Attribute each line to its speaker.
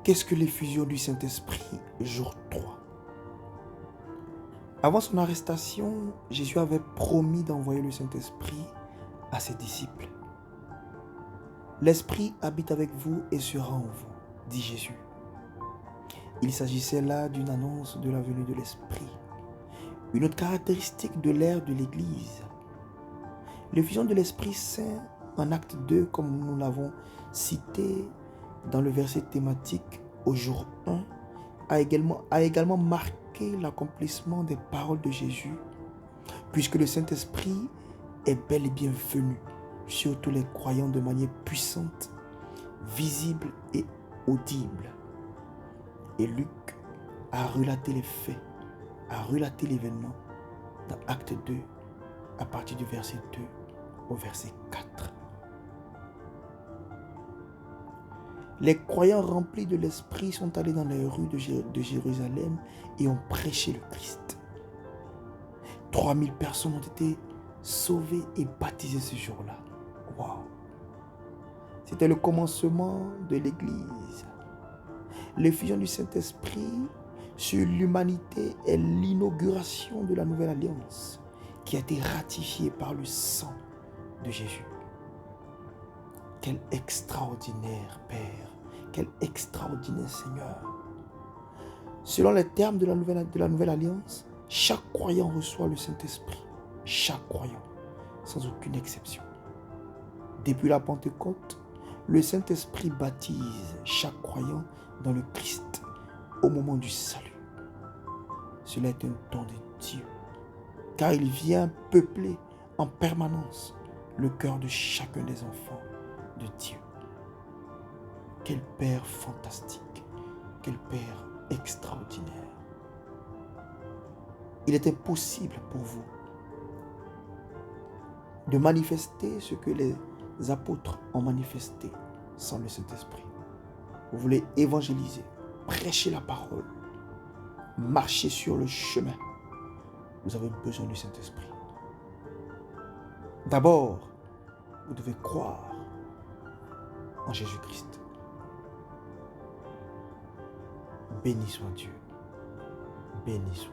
Speaker 1: Qu'est-ce que l'effusion du Saint-Esprit, jour 3? Avant son arrestation, Jésus avait promis d'envoyer le Saint-Esprit à ses disciples. L'Esprit habite avec vous et sera en vous, dit Jésus. Il s'agissait là d'une annonce de la venue de l'Esprit, une autre caractéristique de l'ère de l'Église. L'effusion de l'Esprit Saint en acte 2, comme nous l'avons cité dans le verset thématique au jour 1, a également marqué l'accomplissement des paroles de Jésus, puisque le Saint-Esprit est bel et bien venu sur tous les croyants de manière puissante, visible et audible. Et Luc a relaté les faits, a relaté l'événement dans Acte 2, à partir du verset 2 au verset 4. Les croyants remplis de l'Esprit sont allés dans les rues de Jérusalem et ont prêché le Christ. 3000 personnes ont été sauvées et baptisées ce jour-là. Wow! C'était le commencement de l'Église. L'effusion du Saint-Esprit sur l'humanité est l'inauguration de la nouvelle alliance qui a été ratifiée par le sang de Jésus. Quel extraordinaire Père, quel extraordinaire Seigneur. Selon les termes de la nouvelle alliance, chaque croyant reçoit le Saint-Esprit. Chaque croyant, sans aucune exception. Depuis la Pentecôte, le Saint-Esprit baptise chaque croyant dans le Christ au moment du salut. Cela est un don de Dieu, car il vient peupler en permanence le cœur de chacun des enfants de Dieu. Quel Père fantastique, quel Père extraordinaire. Il était possible pour vous de manifester ce que les apôtres ont manifesté sans le Saint-Esprit. Vous voulez évangéliser, prêcher la parole, marcher sur le chemin. Vous avez besoin du Saint-Esprit. D'abord, vous devez croire en Jésus-Christ. Béni soit Dieu. Béni soit.